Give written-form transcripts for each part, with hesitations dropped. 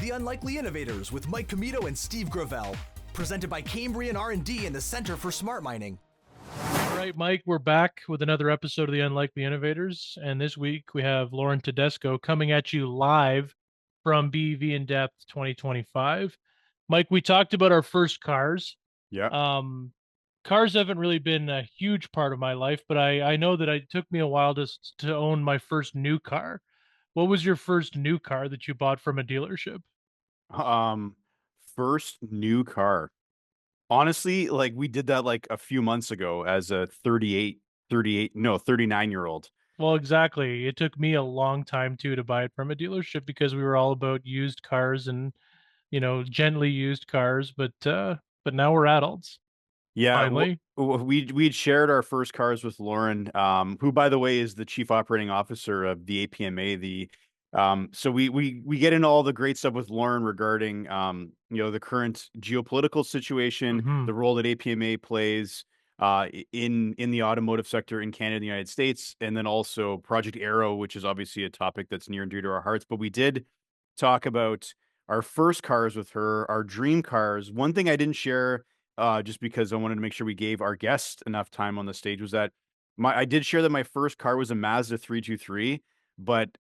The Unlikely Innovators with Mike Commito and Steve Gravel. Presented by Cambrian R&D and the Center for Smart Mining. All right, Mike, we're back with another episode of the Unlikely Innovators. And this week we have Lauren Tedesco coming at you live from BEV In-Depth 2025. Mike, we talked about our first cars. Yeah. Cars haven't really been a huge part of my life, but I know that it took me a while to own my first new car. What was your first new car that you bought from a dealership? First new car. Honestly, like we did that like a few months ago as a 39-year-old. Well, exactly. It took me a long time too to buy it from a dealership because we were all about used cars and, gently used cars, but now we're adults. Yeah, Finally. we'd shared our first cars with Lauren, who by the way is the chief operating officer of the APMA. So we get into all the great stuff with Lauren regarding the current geopolitical situation, Mhm. the role that APMA plays in the automotive sector in Canada and the United States, and then also Project Arrow, which is obviously a topic that's near and dear to our hearts. But we did talk about our first cars with her, our dream cars. One thing I didn't share, just because I wanted to make sure we gave our guest enough time on the stage, was that I did share that my first car was a Mazda 323, but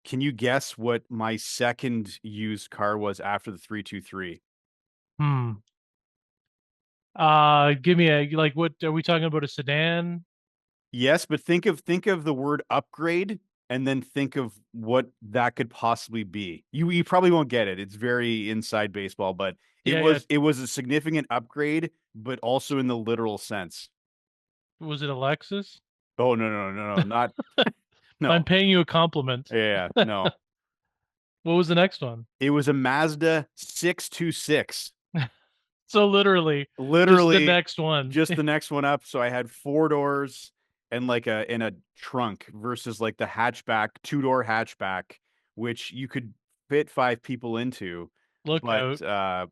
can you guess what my second used car was after the 323? Hmm. Give me what are we talking about, a sedan? Yes, but think of the word upgrade and then think of what that could possibly be. You probably won't get it. It's very inside baseball, but Yeah. it was a significant upgrade, but also in the literal sense. Was it a Lexus? Oh no, not I'm no. paying you a compliment. Yeah, no. What was the next one? It was a Mazda 626. So literally, just the Literally next one. just the next one up. So I had four doors and like a trunk versus like the hatchback, two-door hatchback, which you could fit five people into. Look But out.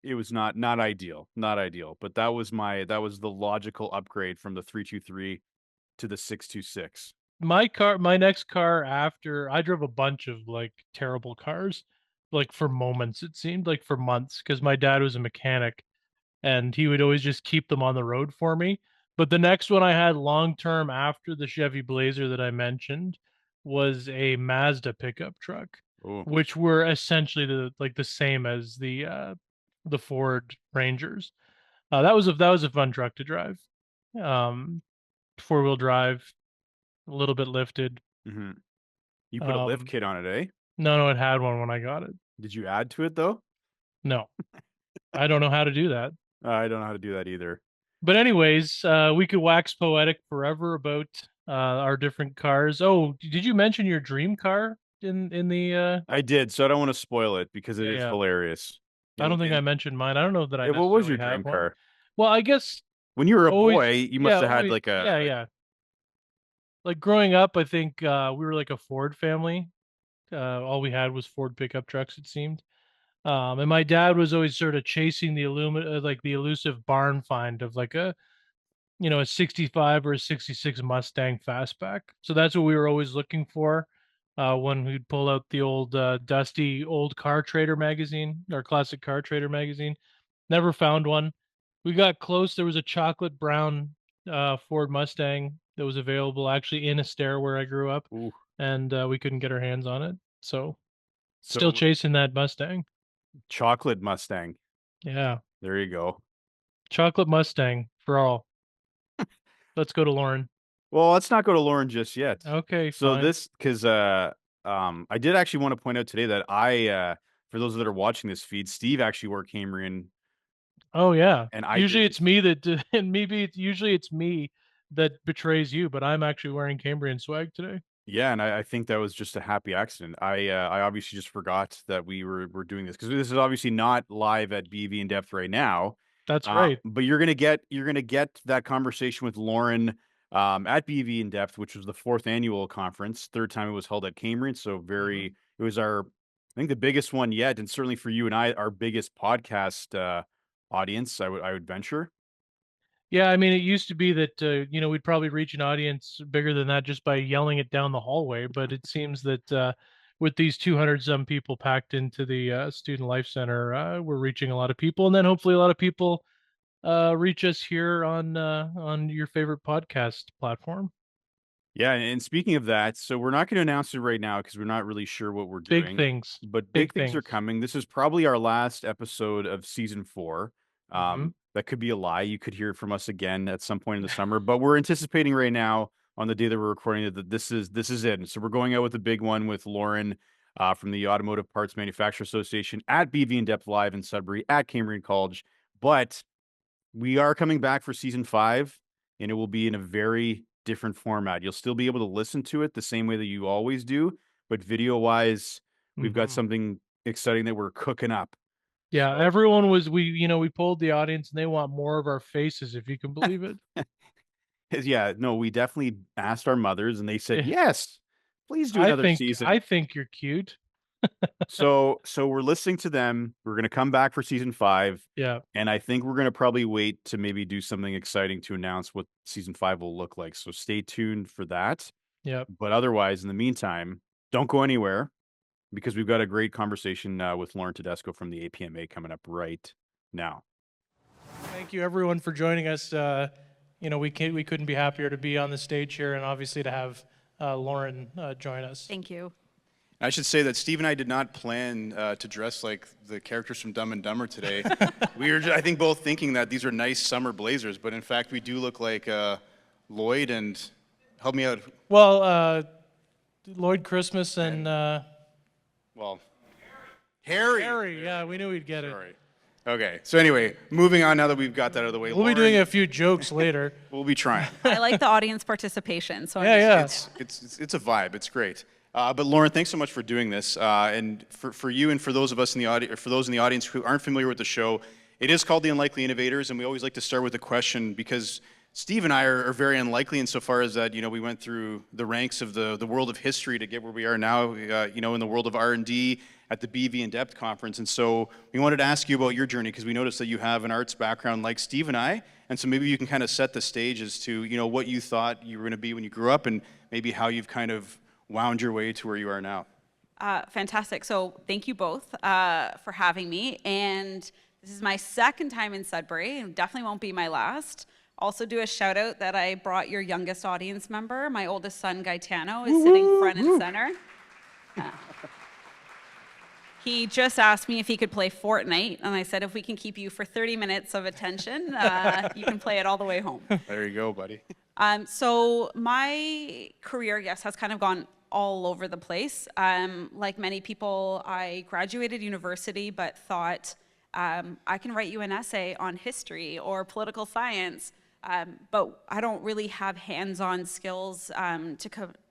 it was not ideal. Not ideal. But that was the logical upgrade from the 323 to the 626. My next car after I drove a bunch of like terrible cars, like for moments, it seemed like for months, because my dad was a mechanic and he would always just keep them on the road for me. But the next one I had long term after the Chevy Blazer that I mentioned was a Mazda pickup truck, Oh, which were essentially the same as the Ford Rangers. That was a fun truck to drive. Um, Four-wheel drive, a little bit lifted. mm-hmm. You put a lift Um, kit on it, eh? no, it had one when I got it. Did you add to it though? No, I don't know how to do that. I don't know how to do that either. But anyways, we could wax poetic forever about our different cars. Oh, did you mention your dream car in the? I did, so I don't want to spoil it because it is Yeah. hilarious. I don't think I mentioned mine. I don't know that I What was necessarily your have dream one. car? Well, I guess When you were a always, boy, you must yeah, have had always, like a yeah. Like growing up, I think we were like a Ford family. All we had was Ford pickup trucks, it seemed. And my dad was always sort of chasing like the elusive barn find of like a 65 or a 66 Mustang fastback. So that's what we were always looking for when we'd pull out the old dusty old Car Trader magazine, our classic Car Trader magazine. Never found one. We got close. There was a chocolate brown Ford Mustang that was available actually in Astaire where I grew up, ooh, and we couldn't get our hands on it. So still so chasing that Mustang. chocolate Mustang. Yeah, There you go. chocolate Mustang for all. Let's go to Lauren. Well, let's not go to Lauren just yet. Okay, So fine. this because I did actually want to point out today that for those that are watching this feed, Steve actually wore Cambrian Oh yeah. and I Usually didn't. it's me that and maybe usually it's me that betrays you, but I'm actually wearing Cambrian swag today. Yeah, and I think that was just a happy accident. I obviously just forgot that we're doing this because this is obviously not live at BV in depth right now. That's right. But you're gonna get that conversation with Lauren at BV in depth, which was the fourth annual conference, third time it was held at Cambrian. So Mhm. it was I think the biggest one yet, and certainly for you and I, our biggest podcast audience. I would venture. Yeah, I mean, it used to be that we'd probably reach an audience bigger than that just by yelling it down the hallway, but it seems that with these 200 some people packed into the Student Life Center, we're reaching a lot of people, and then hopefully a lot of people reach us here on your favorite podcast platform. Yeah, and speaking of that, so we're not going to announce it right now because we're not really sure what we're Big doing. things. But Big big things are things. coming. This is probably our last episode of season 4. Mhm. That could be a lie. You could hear it from us again at some point in the summer, but we're anticipating right now on the day that we're recording it that this is it. So we're going out with a big one with Lauren from the Automotive Parts Manufacturer Association at BEV In-Depth Live in Sudbury at Cambrian College. But we are coming back for season 5, and it will be in a very different format. You'll still be able to listen to it the same way that you always do, but video wise, we've got Mhm. something exciting that we're cooking up. Yeah, So, everyone was we polled the audience and they want more of our faces, if you can believe it. yeah, no, we definitely asked our mothers, and they said Yeah. yes. Please do another I season. think you're cute. So we're listening to them. We're gonna come back for season 5, Yeah. and I think we're gonna probably wait to maybe do something exciting to announce what season 5 will look like. So stay tuned for that. Yep. But otherwise, in the meantime, don't go anywhere because we've got a great conversation with Lauren Tedesco from the APMA coming up right now. Thank you everyone for joining us. We couldn't be happier to be on the stage here, and obviously to have Lauren join us. Thank you. I should say that Steve and I did not plan to dress like the characters from Dumb and Dumber today. We were, I think, both thinking that these are nice summer blazers, but in fact, we do look like Lloyd and help me out. Well, Lloyd Christmas and Well, Harry. Harry. Yeah, we knew we'd get it. Sorry. Okay. So anyway, moving on now that we've got that out of the way. We'll be doing a few jokes later. We'll be trying. I like the audience participation. So Yeah. It's a vibe. It's great. But Lauren, thanks so much for doing this. And for you and for those of us in the audience, for those in the audience who aren't familiar with the show, it is called the Unlikely Innovators, and we always like to start with a question because Steve and I are very unlikely insofar as that we went through the ranks of the world of history to get where we are now. In the world of R&D at the BEV In-Depth conference, and so we wanted to ask you about your journey because we noticed that you have an arts background like Steve and I, and so maybe you can kind of set the stage as to what you thought you were going to be when you grew up, and maybe how you've kind of wound your way to where you are now. Fantastic. So thank you both for having me. And this is my second time in Sudbury, and definitely won't be my last. Also do a shout out that I brought your youngest audience member. My oldest son, Gaetano, is sitting front and center. He just asked me if he could play Fortnite, and I said, if we can keep you for 30 minutes of attention, you can play it all the way home. There you go, buddy. So my career, yes, has kind of gone all over the place. Like many people, I graduated university, but thought I can write you an essay on history or political science, but I don't really have hands-on skills to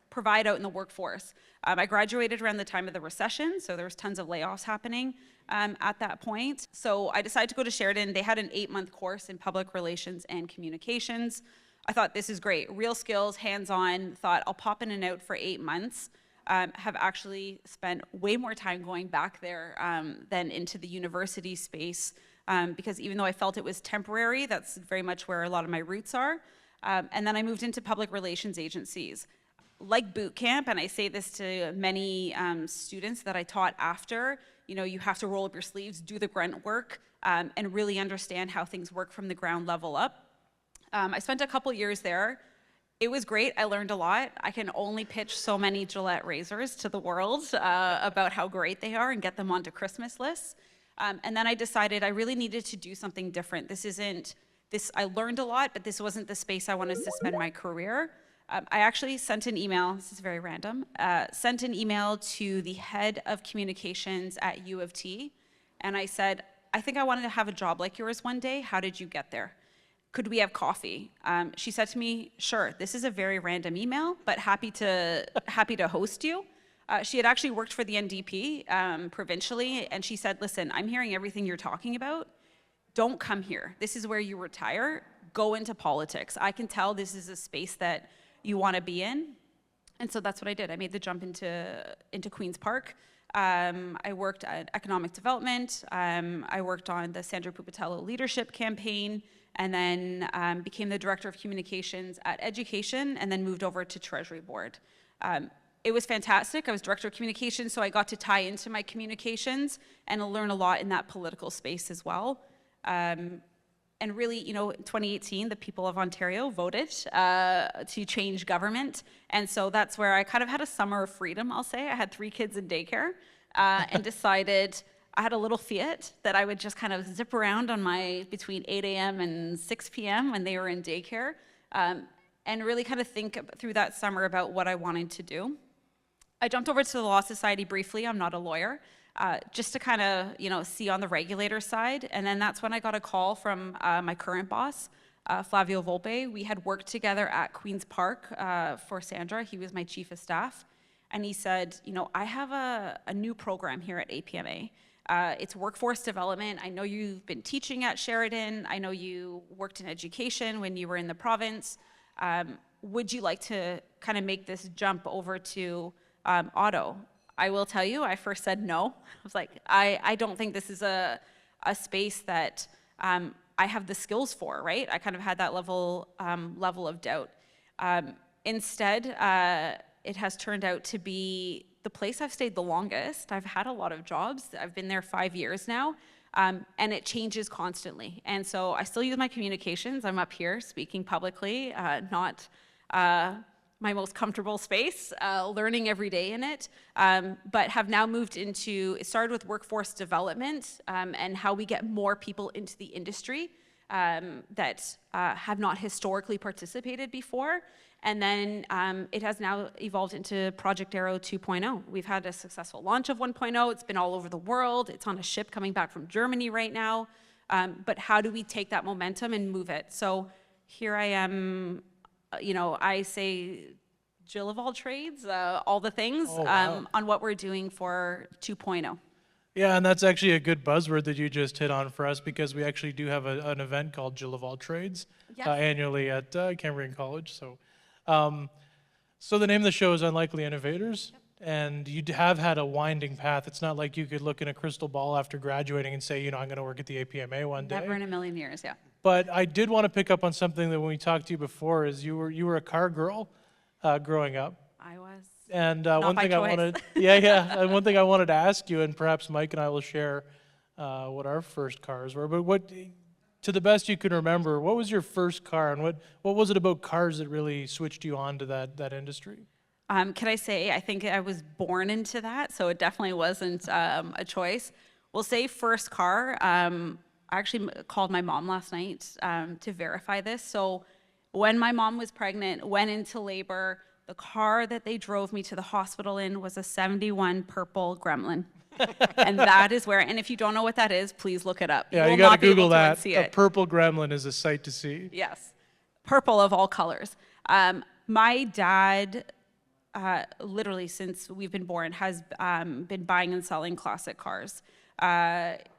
provide out in the workforce. I graduated around the time of the recession, so there was tons of layoffs happening at that point. So I decided to go to Sheridan. They had an 8-month course in public relations and communications. I thought, this is great, real skills, hands-on. Thought I'll pop in and out for 8 months. Have actually spent way more time going back there than into the university space because even though I felt it was temporary, that's very much where a lot of my roots are. And then I moved into public relations agencies. Like boot camp, and I say this to many students that I taught after, you have to roll up your sleeves, do the grunt work, and really understand how things work from the ground level up. I spent a couple years there. It was great. I learned a lot. I can only pitch so many Gillette razors to the world about how great they are and get them onto Christmas lists. And then I decided I really needed to do something different. I learned a lot, but this wasn't the space I wanted to spend my career. I actually sent an email, this is very random, sent an email to the head of communications at U of T, and I said, I think I wanted to have a job like yours one day. How did you get there? Could we have coffee? She said to me, sure, this is a very random email, but happy to host you. She had actually worked for the NDP provincially, and she said, listen, I'm hearing everything you're talking about. Don't come here. This is where you retire. Go into politics. I can tell this is a space that you want to be in. And so that's what I did. I made the jump into Queen's Park. I worked at economic development. I worked on the Sandra Pupatello leadership campaign, and then became the director of communications at education, and then moved over to Treasury Board. it was fantastic. I was director of communications, so I got to tie into my communications and learn a lot in that political space as well. And really, in 2018, the people of Ontario voted to change government. And so that's where I kind of had a summer of freedom, I'll say. I had 3 kids in daycare and decided I had a little Fiat that I would just kind of zip around on between 8 a.m. and 6 p.m. when they were in daycare, and really kind of think through that summer about what I wanted to do. I jumped over to the Law Society briefly. I'm not a lawyer. Just to kind of, see on the regulator side. And then that's when I got a call from my current boss, Flavio Volpe. We had worked together at Queen's Park for Sandra. He was my chief of staff. And he said, I have a new program here at APMA. It's workforce development. I know you've been teaching at Sheridan. I know you worked in education when you were in the province. Would you like to kind of make this jump over to auto? I will tell you, I first said no. I was like, I don't think this is a space that I have the skills for, right? I kind of had that level of doubt. Instead, it has turned out to be the place I've stayed the longest. I've had a lot of jobs. I've been there 5 years now, and it changes constantly. And so I still use my communications. I'm up here speaking publicly, not my most comfortable space, learning every day in it, but have now moved into, it started with workforce development and how we get more people into the industry that have not historically participated before. And then it has now evolved into Project Arrow 2.0. We've had a successful launch of 1.0. It's been all over the world. It's on a ship coming back from Germany right now. But how do we take that momentum and move it? So here I am, I say Jill of all trades, all the things on what we're doing for 2.0. Yeah, and that's actually a good buzzword that you just hit on for us, because we actually do have an event called Jill of all trades annually at Cambrian College. So the name of the show is Unlikely Innovators, and you have had a winding path. It's not like you could look in a crystal ball after graduating and say, I'm going to work at the APMA one day. Never in a million years, yeah. But I did want to pick up on something that when we talked to you before is you were a car girl growing up. I was. And one thing one thing I wanted to ask you, and perhaps Mike and I will share what our first cars were. But what, to the best you can remember, what was your first car, and what was it about cars that really switched you on to that industry? Can I say, I think I was born into that, so it definitely wasn't a choice. We'll say first car. I actually called my mom last night to verify this. So when my mom was pregnant, went into labor, the car that they drove me to the hospital in was a 71 purple Gremlin. And that is where, and if you don't know what that is, please look it up. Yeah, you got to Google that. A purple Gremlin is a sight to see. Yes, purple of all colors. My dad, literally since we've been born, has been buying and selling classic cars.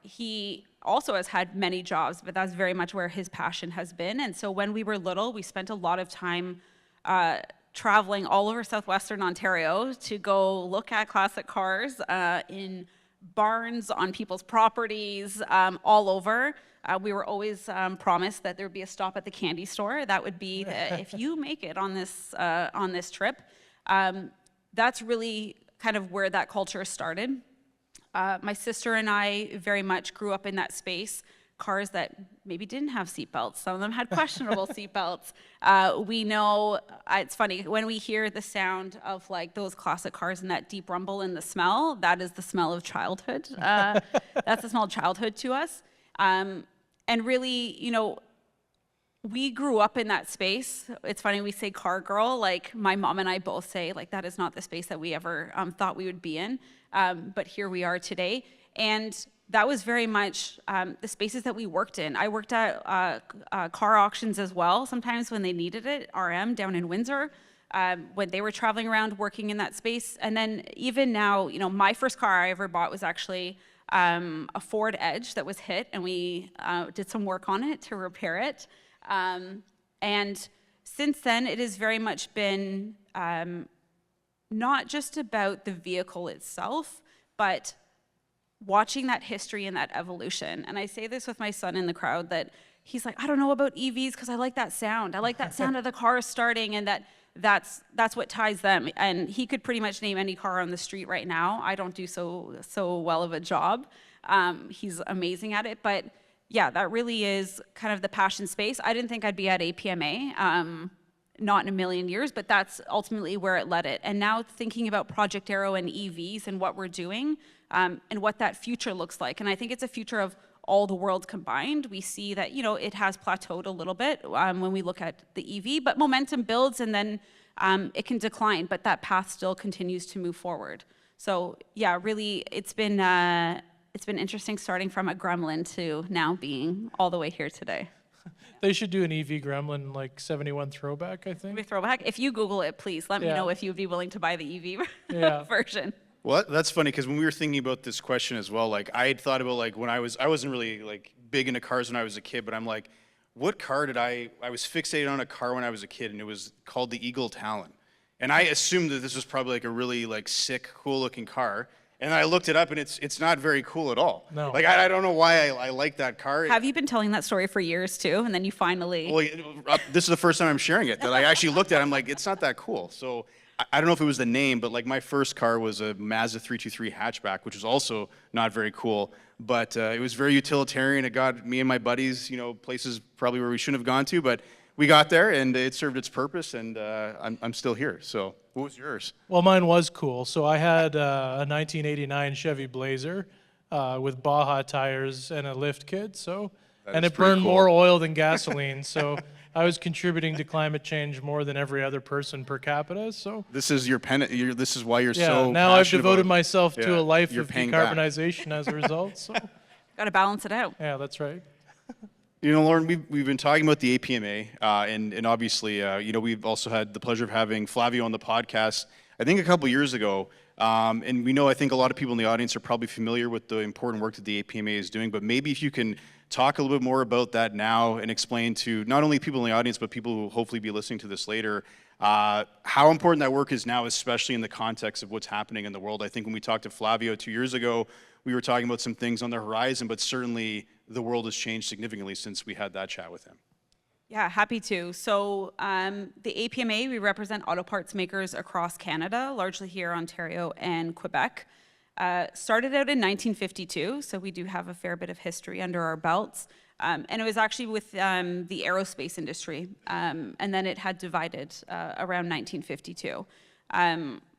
He also has had many jobs, but that's very much where his passion has been. And so when we were little, we spent a lot of time traveling all over southwestern Ontario to go look at classic cars in barns, on people's properties, all over. We were always promised that there would be a stop at the candy store. That would be if you make it on this trip. That's really kind of where that culture started. My sister and I very much grew up in that space. Cars that maybe didn't have seatbelts. Some of them had questionable seatbelts. We know, it's funny, when we hear the sound of like those classic cars and that deep rumble and the smell, that is the smell of childhood. That's the smell of childhood to us. And really, we grew up in that space. It's funny, we say car girl, like my mom and I both say, like that is not the space that we ever thought we would be in. But here we are today. And that was very much the spaces that we worked in. I worked at car auctions as well, sometimes when they needed it, RM down in Windsor, when they were traveling around working in that space. And then even now, my first car I ever bought was actually a Ford Edge that was hit, and we did some work on it to repair it. And since then, it has very much been not just about the vehicle itself, but watching that history and that evolution. And I say this with my son in the crowd, that he's like, I don't know about EVs because I like that sound. I like that sound of the car starting, and that that's what ties them. And he could pretty much name any car on the street right now. I don't do so well of a job. He's amazing at it, but yeah, that really is kind of the passion space. I didn't think I'd be at APMA, not in a million years, but that's ultimately where it led it. And now thinking about Project Arrow and EVs and what we're doing, and what that future looks like. And I think it's a future of all the worlds combined. We see that, it has plateaued a little bit when we look at the EV, but momentum builds and then it can decline, but that path still continues to move forward. So yeah, really, it's been interesting starting from a gremlin to now being all the way here today. They should do an EV gremlin like 71 throwback, I think. Maybe throwback. If you Google it, please let me Yeah. know if you'd be willing to buy the EV Yeah. version. Well, that's funny because when we were thinking about this question as well, like I had thought about like when I wasn't really like big into cars when I was a kid, but I'm like, what car did I was fixated on a car when I was a kid, and it was called the Eagle Talon. And I assumed that this was probably like a really like sick, cool looking car. And I looked it up, and it's not very cool at all. No. Like I don't know why I like that car. Have you been telling that story for years too, and then you finally? Well, this is the first time I'm sharing it, that I actually looked at it. I'm like, it's not that cool. So I don't know if it was the name, but like my first car was a Mazda 323 hatchback, which was also not very cool. But it was very utilitarian. It got me and my buddies, places probably where we shouldn't have gone to, but we got there and it served its purpose, and I'm still here. So what was yours? Well, mine was cool. So I had a 1989 Chevy Blazer with Baja tires and a lift kit. So, and is it pretty burned cool. more oil than gasoline. So I was contributing to climate change more than every other person per capita. So This is your this is why you're yeah, so now I've passionate devoted about- myself to Yeah, a life you're of paying back. decarbonization as a result. So Got to balance it out. yeah, that's right. Lauren, we've been talking about the APMA, and obviously, we've also had the pleasure of having Flavio on the podcast, I think a couple years ago. And we know, I think a lot of people in the audience are probably familiar with the important work that the APMA is doing, but maybe if you can talk a little bit more about that now and explain to not only people in the audience, but people who will hopefully be listening to this later, how important that work is now, especially in the context of what's happening in the world. I think when we talked to Flavio 2 years ago, we were talking about some things on the horizon, but certainly the world has changed significantly since we had that chat with him. Yeah, happy to. So the APMA, we represent auto parts makers across Canada, largely here, Ontario and Quebec. Started out in 1952, so we do have a fair bit of history under our belts. And it was actually with the aerospace industry, and then it had divided around 1952.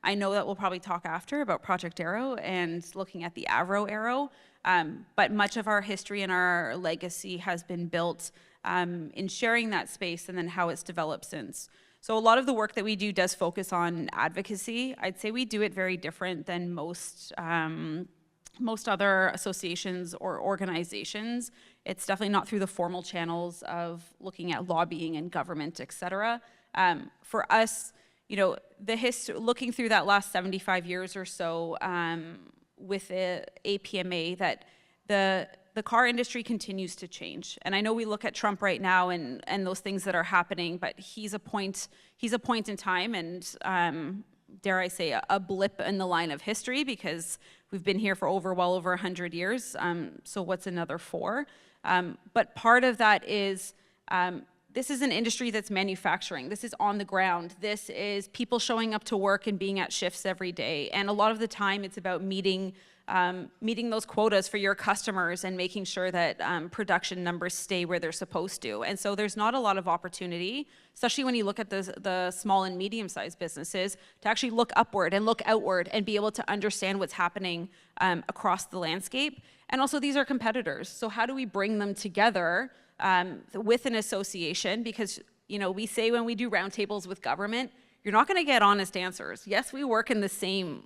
I know that we'll probably talk after about Project Arrow and looking at the Avro Arrow, but much of our history and our legacy has been built in sharing that space and then how it's developed since. So a lot of the work that we do does focus on advocacy. I'd say we do it very different than most other associations or organizations. It's definitely not through the formal channels of looking at lobbying and government, et cetera. For us, looking through that last 75 years or so with the APMA, that the car industry continues to change. And I know we look at Trump right now and those things that are happening, but he's a point in time, and dare I say, a blip in the line of history, because we've been here for well over 100 years. So what's another 4? But part of that is this is an industry that's manufacturing. This is on the ground. This is people showing up to work and being at shifts every day. And a lot of the time it's about meeting those quotas for your customers and making sure that production numbers stay where they're supposed to. And so there's not a lot of opportunity, especially when you look at the small and medium-sized businesses, to actually look upward and look outward and be able to understand what's happening across the landscape. And also, these are competitors. So how do we bring them together with an association? Because we say when we do roundtables with government, you're not going to get honest answers. Yes, we work in the same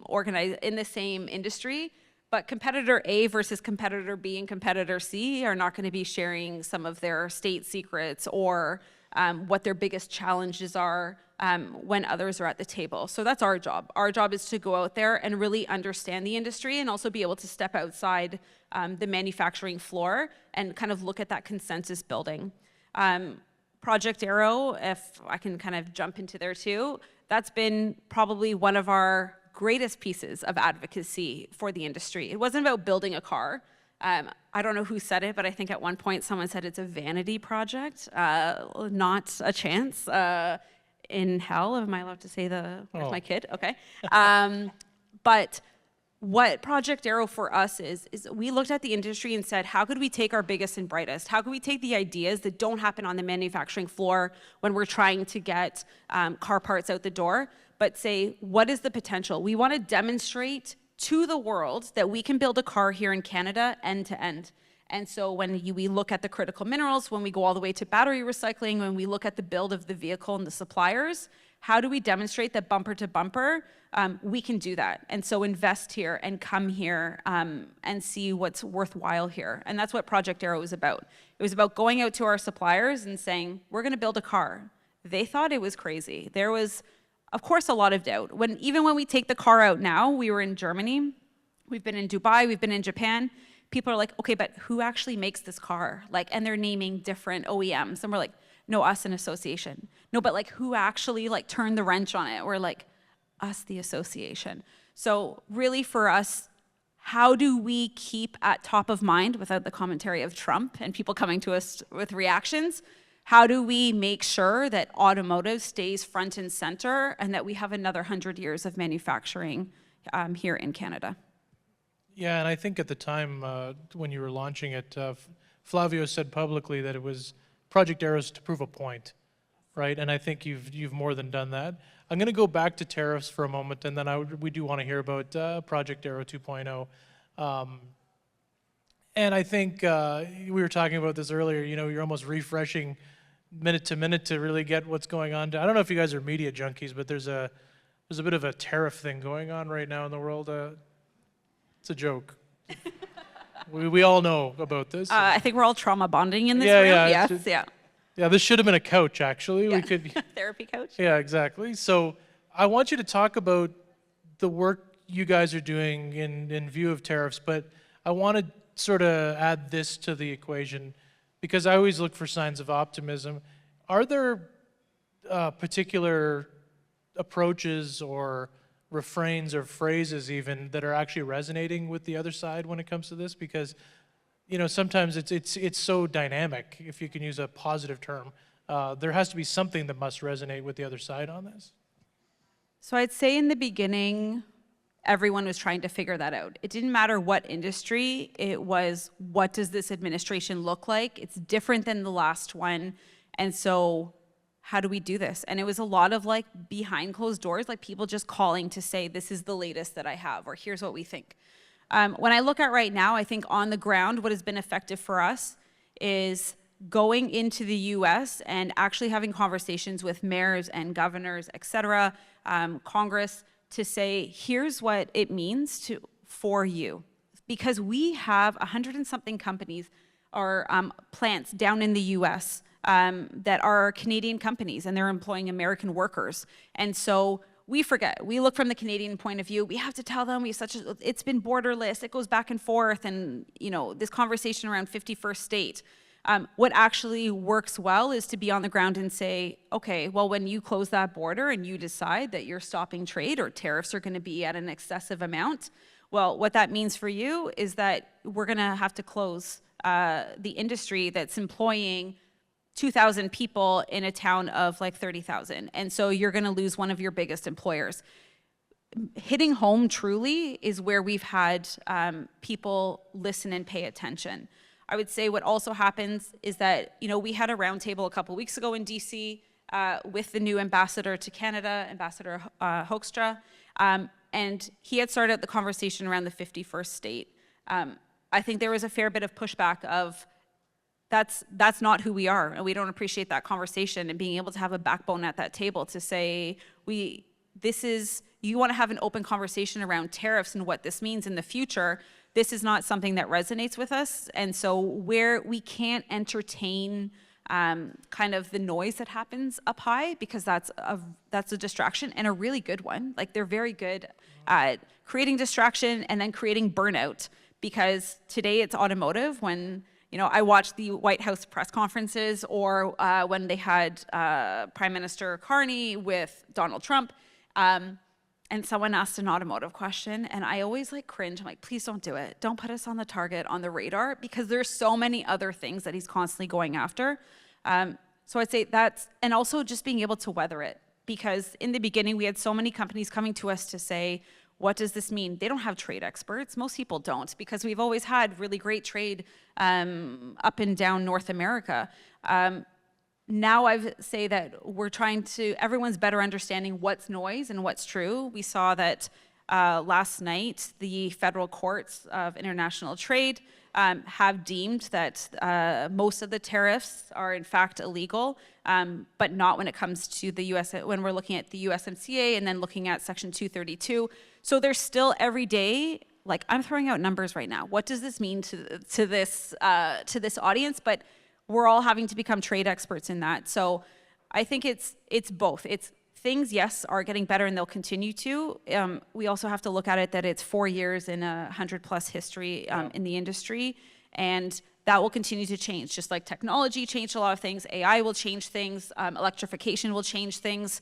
industry, but competitor A versus competitor B and competitor C are not going to be sharing some of their state secrets or what their biggest challenges are when others are at the table. So that's our job. Our job is to go out there and really understand the industry and also be able to step outside the manufacturing floor and kind of look at that consensus building. Project Arrow, if I can kind of jump into there too, that's been probably one of our greatest pieces of advocacy for the industry. It wasn't about building a car. I don't know who said it, but I think at one point someone said it's a vanity project. Not a chance. in hell. Am I allowed to say where's Oh. my kid? Okay. But what Project Arrow for us is we looked at the industry and said, how could we take our biggest and brightest? How could we take the ideas that don't happen on the manufacturing floor when we're trying to get car parts out the door, but say, what is the potential? We want to demonstrate to the world that we can build a car here in Canada end to end. And so when we look at the critical minerals, when we go all the way to battery recycling, when we look at the build of the vehicle and the suppliers, how do we demonstrate that bumper to bumper, we can do that? And so invest here and come here and see what's worthwhile here. And that's what Project Arrow was about. It was about going out to our suppliers and saying, we're going to build a car. They thought it was crazy. There was, of course, a lot of doubt. Even when we take the car out now, we were in Germany, we've been in Dubai, we've been in Japan. People are like, okay, but who actually makes this car? Like, and they're naming different OEMs. And we're like, no, us, an association. No, but like, who actually like turned the wrench on it? We're like, us, the association. So really for us, how do we keep at top of mind without the commentary of Trump and people coming to us with reactions? How do we make sure that automotive stays front and center and that we have another 100 years of manufacturing here in Canada? Yeah, and I think at the time when you were launching it, Flavio said publicly that it was Project Arrow's to prove a point, right? And I think you've more than done that. I'm going to go back to tariffs for a moment, and then we do want to hear about Project Arrow 2.0. And I think we were talking about this earlier. You know, you're almost refreshing minute to minute to really get what's going on. I don't know if you guys are media junkies, but there's a bit of a tariff thing going on right now in the world. It's a joke. we all know about this. I think we're all trauma bonding in this Yeah, room. yeah, Yes, yeah. Yeah, this should have been a couch, actually. Yeah. We could. Therapy coach. Yeah, exactly. So I want you to talk about the work you guys are doing in view of tariffs, but I want to sort of add this to the equation because I always look for signs of optimism. Are there particular approaches or refrains or phrases even that are actually resonating with the other side when it comes to this? Because, you know, sometimes it's so dynamic, if you can use a positive term. There has to be something that must resonate with the other side on this. So I'd say in the beginning, everyone was trying to figure that out. It didn't matter what industry, it was what does this administration look like? It's different than the last one. And so how do we do this? And it was a lot of like behind closed doors, like people just calling to say, this is the latest that I have, or here's what we think. When I look at right now, I think on the ground, what has been effective for us is going into the US and actually having conversations with mayors and governors, et cetera, Congress, to say, here's what it means for you. Because we have 100 and something companies or plants down in the US that are Canadian companies and they're employing American workers. And so we forget, we look from the Canadian point of view, we have to tell them it's been borderless, it goes back and forth, and you know, this conversation around 51st state. What actually works well is to be on the ground and say, okay, well, when you close that border and you decide that you're stopping trade or tariffs are gonna be at an excessive amount, well, what that means for you is that we're gonna have to close the industry that's employing 2,000 people in a town of like 30,000. And so you're gonna lose one of your biggest employers. Hitting home truly is where we've had people listen and pay attention. I would say what also happens is that, you know, we had a roundtable a couple weeks ago in DC with the new ambassador to Canada, Ambassador Hoekstra, and he had started the conversation around the 51st state. I think there was a fair bit of pushback of, that's not who we are, and we don't appreciate that conversation, and being able to have a backbone at that table to say, you want to have an open conversation around tariffs and what this means in the future. This is not something that resonates with us, and so where we can't entertain kind of the noise that happens up high, because that's a distraction and a really good one. Like, they're very good at creating distraction and then creating burnout, because today it's automotive. When, you know, I watched the White House press conferences, or when they had Prime Minister Carney with Donald Trump, and someone asked an automotive question, and I always like cringe. I'm like, please don't do it. Don't put us on the target, on the radar, because there's so many other things that he's constantly going after. So I'd say that's, and also just being able to weather it. because in the beginning, we had so many companies coming to us to say, what does this mean? They don't have trade experts. Most people don't, because we've always had really great trade up and down North America. Now I say that everyone's better understanding what's noise and what's true. We saw that last night, the federal courts of international trade have deemed that most of the tariffs are in fact illegal, but not when it comes to the US, when we're looking at the USMCA and then looking at Section 232. So there's still every day, like I'm throwing out numbers right now. What does this mean to this audience? But we're all having to become trade experts in that. So I think it's both. It's things, yes, are getting better and they'll continue to. We also have to look at it that it's 4 years in a 100+ history in the industry, and that will continue to change. Just like technology changed a lot of things, AI will change things, electrification will change things.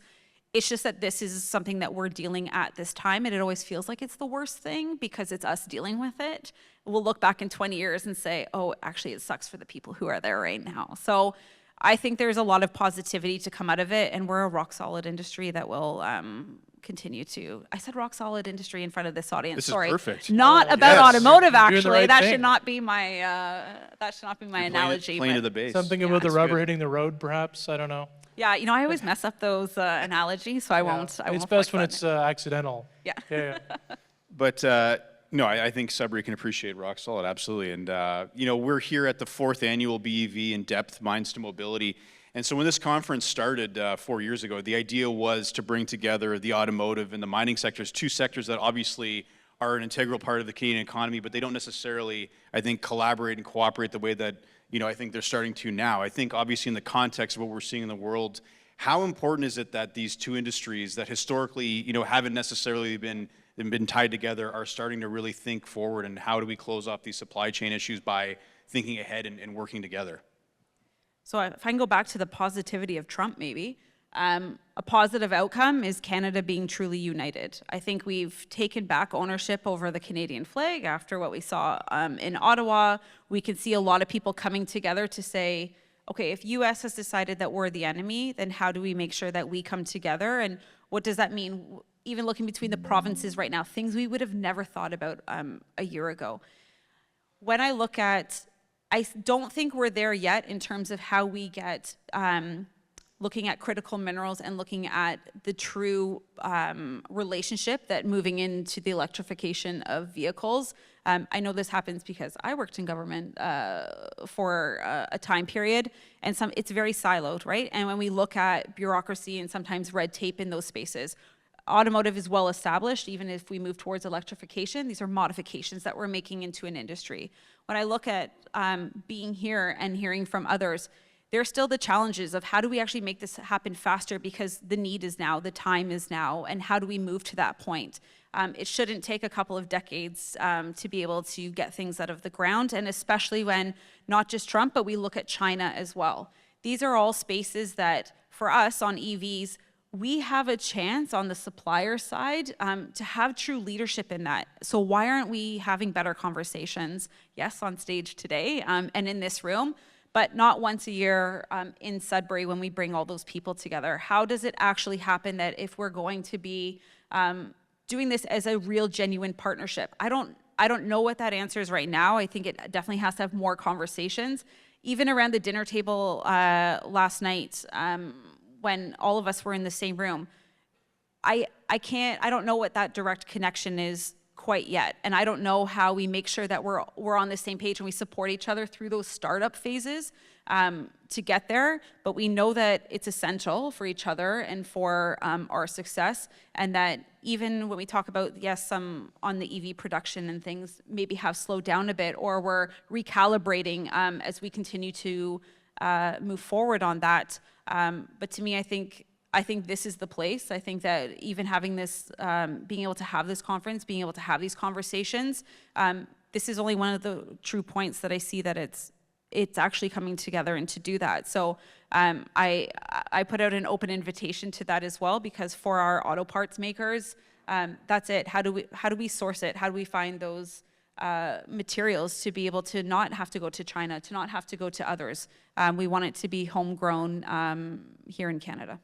It's just that this is something that we're dealing at this time, and it always feels like it's the worst thing because it's us dealing with it. We'll look back in 20 years and say, oh, actually it sucks for the people who are there right now. So I think there's a lot of positivity to come out of it, and we're a rock solid industry that will continue to. I said rock solid industry in front of this audience. This Sorry, is perfect. not about Yes. automotive. You're doing the Actually, right that thing. should not be my analogy. Playing to but- the base. Something about the that's rubber good. hitting the road, perhaps. I don't know. Yeah, I always mess up those analogies, so I won't. It's best when it's accidental. Yeah. Yeah. But no, I think Sudbury can appreciate rock solid, absolutely. And we're here at the 4th annual BEV In-Depth Minds to Mobility. And so when this conference started 4 years ago, the idea was to bring together the automotive and the mining sectors, two sectors that obviously are an integral part of the Canadian economy, but they don't necessarily, I think, collaborate and cooperate the way that, I think they're starting to now. I think obviously in the context of what we're seeing in the world, how important is it that these two industries that historically, haven't necessarily been tied together are starting to really think forward, and how do we close off these supply chain issues by thinking ahead and working together? So if I can go back to the positivity of Trump, maybe, a positive outcome is Canada being truly united. I think we've taken back ownership over the Canadian flag after what we saw in Ottawa. We can see a lot of people coming together to say, okay, if US has decided that we're the enemy, then how do we make sure that we come together? And what does that mean? Even looking between the provinces right now, things we would have never thought about a year ago. When I look at, I don't think we're there yet in terms of how we get looking at critical minerals and looking at the true relationship that moving into the electrification of vehicles. I know this happens because I worked in government for a time period, and it's very siloed, right? And when we look at bureaucracy and sometimes red tape in those spaces, automotive is well established. Even if we move towards electrification, these are modifications that we're making into an industry. When I look at being here and hearing from others, there's still the challenges of how do we actually make this happen faster, because the need is now, the time is now, and how do we move to that point? It shouldn't take a couple of decades to be able to get things out of the ground, and especially when not just Trump, but we look at China as well. These are all spaces that, for us on EVs, we have a chance on the supplier side to have true leadership in that. So why aren't we having better conversations? Yes, on stage today and in this room, but not once a year in Sudbury when we bring all those people together. How does it actually happen that if we're going to be doing this as a real, genuine partnership? I don't know what that answer is right now. I think it definitely has to have more conversations. Even around the dinner table last night, when all of us were in the same room, I don't know what that direct connection is quite yet. And I don't know how we make sure that we're on the same page and we support each other through those startup phases to get there. But we know that it's essential for each other and for our success. And that even when we talk about, yes, some on the EV production and things maybe have slowed down a bit, or we're recalibrating as we continue to move forward on that. But to me, I think this is the place. I think that even having this, being able to have this conference, being able to have these conversations, this is only one of the true points that I see that it's actually coming together and to do that. So I put out an open invitation to that as well, because for our auto parts makers, that's it. How do we source it? How do we find those materials to be able to not have to go to China, to not have to go to others? We want it to be homegrown here in Canada.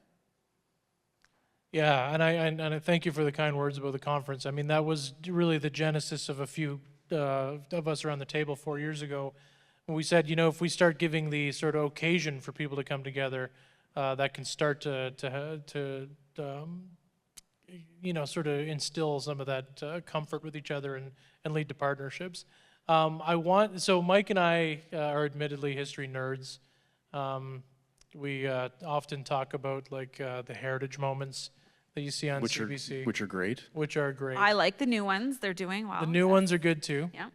Yeah, and I thank you for the kind words about the conference. I mean, that was really the genesis of a few of us around the table 4 years ago. When we said, if we start giving the sort of occasion for people to come together, that can start to sort of instill some of that comfort with each other and lead to partnerships. So Mike and I are admittedly history nerds. We often talk about the heritage moments that you see on CBC. Which are great. Which are great. I like the new ones. They're doing well. The new ones are good too. Yeah.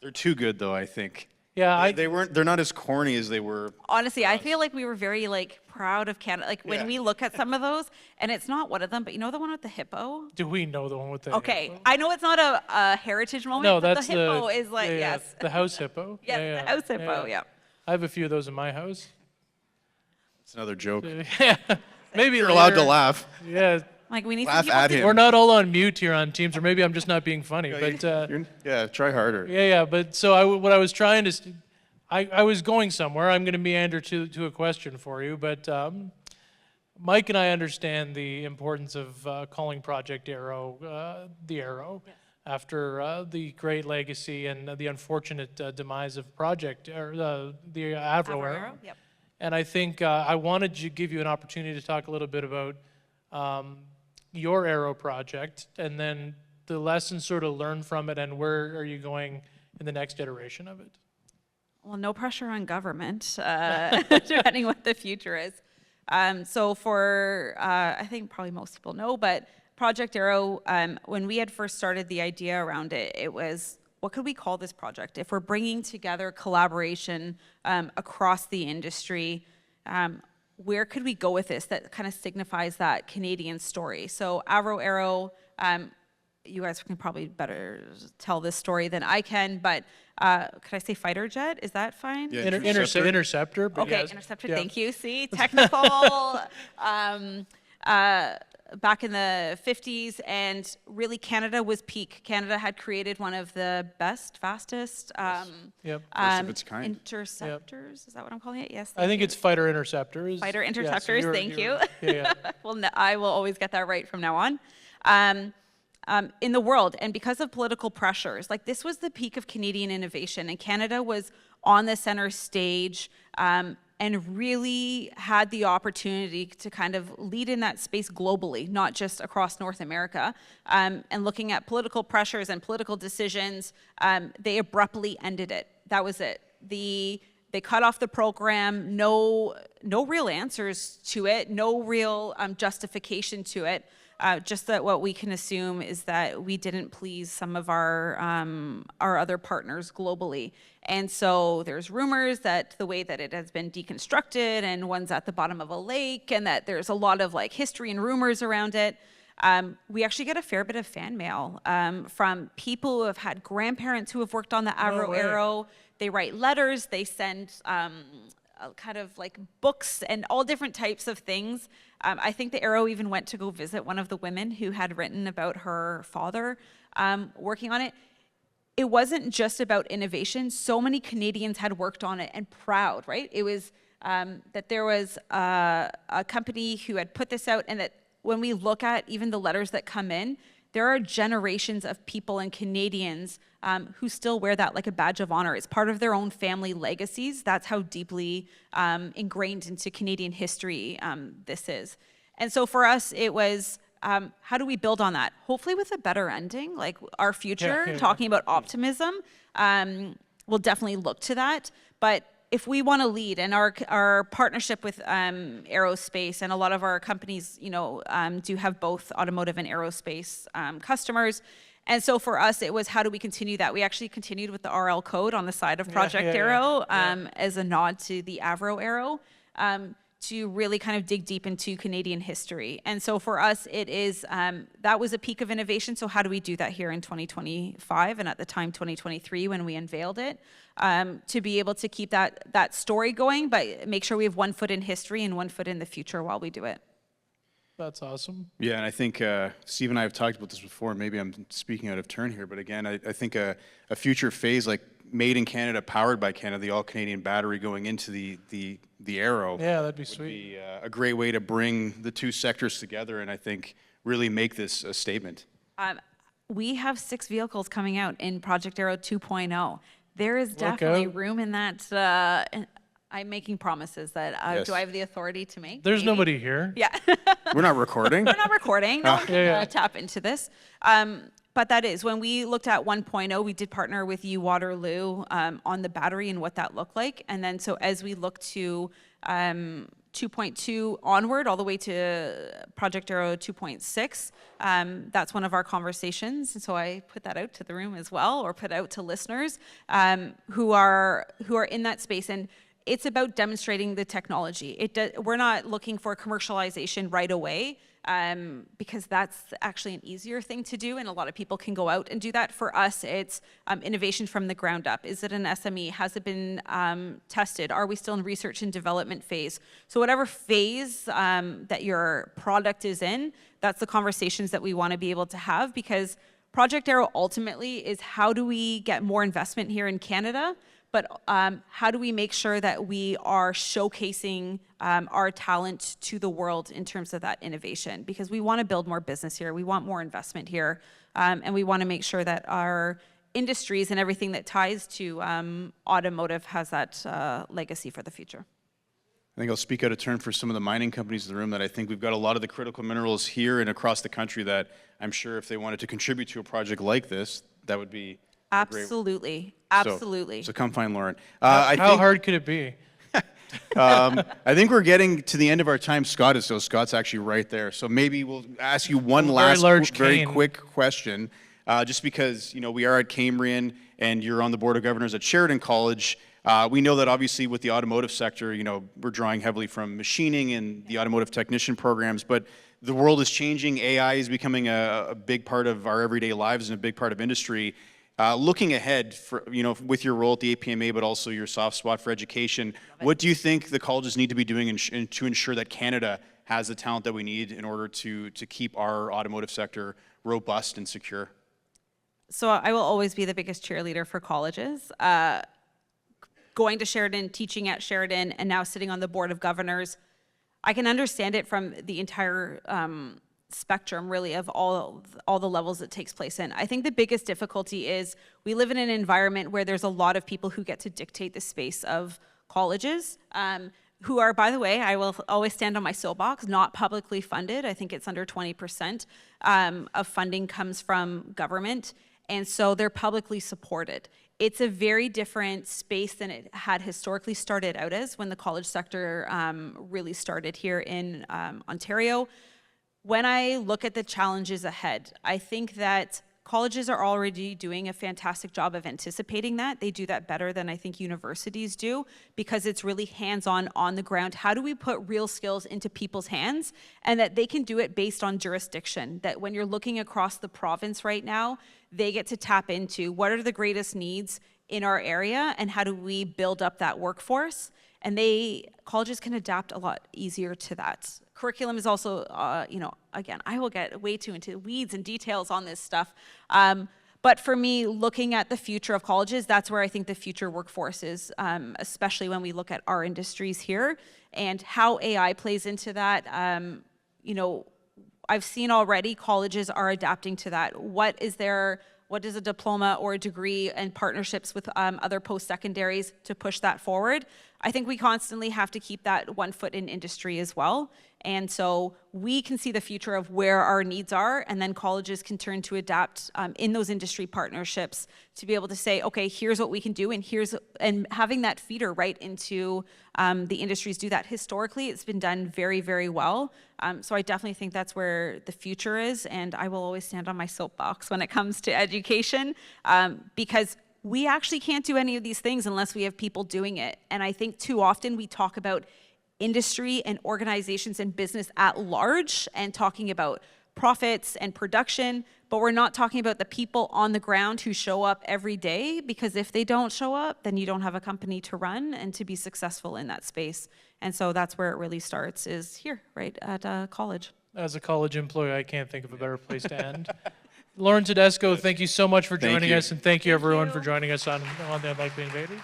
They're too good, though, I think. Yeah, They're not as corny as they were. Honestly, I feel like we were very proud of Canada. When we look at some of those, and it's not one of them, but you know the one with the hippo? Do we know the one with the Okay, hippo? I know it's not a heritage moment, No, but that's the hippo is yes. The house hippo. Yes, the house hippo, yeah. I have a few of those in my house. It's another joke. Yeah, maybe You're allowed to laugh. Yeah. We need Laugh some people at to him. We're not all on mute here on Teams, or maybe I'm just not being funny. But Try harder. yeah. But so what I was trying to, I was going somewhere. I'm going to meander to a question for you. But Mike and I understand the importance of calling Project Arrow the Arrow, after the great legacy and the unfortunate demise of Project the Avro Arrow. Yep. And I think I wanted to give you an opportunity to talk a little bit about your Arrow project, and then the lessons sort of learned from it, and where are you going in the next iteration of it? Well, no pressure on government, depending what the future is. So for, I think probably most people know, but Project Arrow, when we had first started the idea around it, it was, what could we call this project? If we're bringing together collaboration across the industry, where could we go with this that kind of signifies that Canadian story? So Avro Arrow, you guys can probably better tell this story than I can, but could I say fighter jet? Is that fine? Yeah, Interceptor. But Okay, yes. Interceptor, Yeah. thank you. See, technical, back in the 50s, and really Canada was peak. Canada had created one of the best, fastest Yep. First of its kind. interceptors. Is that what I'm calling it? Yes. I think it's fighter interceptors. Fighter Yeah, so interceptors, thank you. Yeah. Well, I will always get that right from now on. In the world, and because of political pressures, this was the peak of Canadian innovation, and Canada was on the center stage and really had the opportunity to kind of lead in that space globally, not just across North America. And looking at political pressures and political decisions, they abruptly ended it. That was it. They cut off the program, no real answers to it, no real justification to it. Just that what we can assume is that we didn't please some of our other partners globally. And so there's rumors that the way that it has been deconstructed, and one's at the bottom of a lake, and that there's a lot of history and rumors around it. We actually get a fair bit of fan mail from people who have had grandparents who have worked on the Avro Arrow. They write letters, they send kind of books and all different types of things. I think the Arrow even went to go visit one of the women who had written about her father working on it. It wasn't just about innovation. So many Canadians had worked on it, and proud, right? It was that there was a company who had put this out, and that when we look at even the letters that come in, there are generations of people and Canadians who still wear that like a badge of honor. It's part of their own family legacies. That's how deeply ingrained into Canadian history this is. And so for us, it was, how do we build on that? Hopefully with a better ending, like our future, talking about optimism, we'll definitely look to that. But if we want to lead, and our partnership with aerospace, and a lot of our companies, do have both automotive and aerospace customers. And so for us, it was, how do we continue that? We actually continued with the RL code on the side of Project Arrow as a nod to the Avro Arrow, to really kind of dig deep into Canadian history. And so for us, it is, that was a peak of innovation. So how do we do that here in 2025, and at the time 2023 when we unveiled it, to be able to keep that story going, but make sure we have one foot in history and one foot in the future while we do it. That's awesome. Yeah, and I think Steve and I have talked about this before. Maybe I'm speaking out of turn here, but again, I think a future phase, like made in Canada, powered by Canada, the all-Canadian battery going into the Aero. Yeah, that'd be would sweet. be a great way to bring the two sectors together, and I think really make this a statement. We have 6 vehicles coming out in Project Aero 2.0. There is definitely out. room in that. I'm making promises that Yes. do I have the authority to make? There's Maybe. nobody here. Yeah. We're not recording. We're not recording. No one can Yeah. tap into this. But that is, when we looked at 1.0, we did partner with U Waterloo on the battery and what that looked like. And then so as we look to 2.2 onward, all the way to Project Aero 2.6, that's one of our conversations. And so I put that out to the room as well, or put out to listeners who are in that space. And it's about demonstrating the technology. We're not looking for commercialization right away, because that's actually an easier thing to do, and a lot of people can go out and do that. For us, it's innovation from the ground up. Is it an SME? Has it been tested? Are we still in research and development phase? So whatever phase that your product is in, that's the conversations that we want to be able to have, because Project Aero ultimately is how do we get more investment here in Canada, but how do we make sure that we are showcasing our talent to the world in terms of that innovation? Because we want to build more business here, we want more investment here, and we want to make sure that our industries and everything that ties to automotive has that legacy for the future. I think I'll speak out of turn for some of the mining companies in the room that I think we've got a lot of the critical minerals here and across the country that I'm sure if they wanted to contribute to a project like this, that would be a great. Absolutely, absolutely. So come find Lauren. How hard could it be? I think we're getting to the end of our time. Scott's actually right there. So maybe we'll ask you one last very cane. quick question, just because we are at Cambrian and you're on the board of governors at Sheridan College. We know that obviously with the automotive sector, we're drawing heavily from machining and the automotive technician programs, but the world is changing. AI is becoming a big part of our everyday lives and a big part of industry. Looking ahead, with your role at the APMA, but also your soft spot for education, what do you think the colleges need to be doing to ensure that Canada has the talent that we need in order to keep our automotive sector robust and secure? So I will always be the biggest cheerleader for colleges. Going to Sheridan, teaching at Sheridan, and now sitting on the board of governors, I can understand it from the entire spectrum, really, of all the levels it takes place in. I think the biggest difficulty is we live in an environment where there's a lot of people who get to dictate the space of colleges, who are, by the way, I will always stand on my soapbox, not publicly funded. I think it's under 20% of funding comes from government, and so they're publicly supported. It's a very different space than it had historically started out as when the college sector really started here in Ontario. When I look at the challenges ahead, I think that colleges are already doing a fantastic job of anticipating that. They do that better than I think universities do, because it's really hands-on, on the ground. How do we put real skills into people's hands, and that they can do it based on jurisdiction? That when you're looking across the province right now, they get to tap into what are the greatest needs in our area, and how do we build up that workforce? And colleges can adapt a lot easier to that. Curriculum is also, again, I will get way too into weeds and details on this stuff. But for me, looking at the future of colleges, that's where I think the future workforce is, especially when we look at our industries here and how AI plays into that. I've seen already colleges are adapting to that. What is a diploma or a degree, and partnerships with other post-secondaries to push that forward? I think we constantly have to keep that one foot in industry as well. And so we can see the future of where our needs are, and then colleges can turn to adapt in those industry partnerships to be able to say, okay, here's what we can do, and having that feeder right into the industries do that. Historically, it's been done very, very well. So I definitely think that's where the future is, and I will always stand on my soapbox when it comes to education, because we actually can't do any of these things unless we have people doing it. And I think too often we talk about industry and organizations and business at large and talking about profits and production, but we're not talking about the people on the ground who show up every day, because if they don't show up, then you don't have a company to run and to be successful in that space. And so that's where it really starts, is here, right at college. As a college employee, I can't think of a better place to end. Lauren Tedesco, thank you so much for Thank joining you. us, and thank you everyone for you. joining us on the Unlikely Innovators.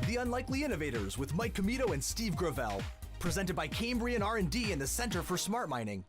The Unlikely Innovators with Mike Commito and Steve Gravel. Presented by Cambrian R&D and the Center for Smart Mining.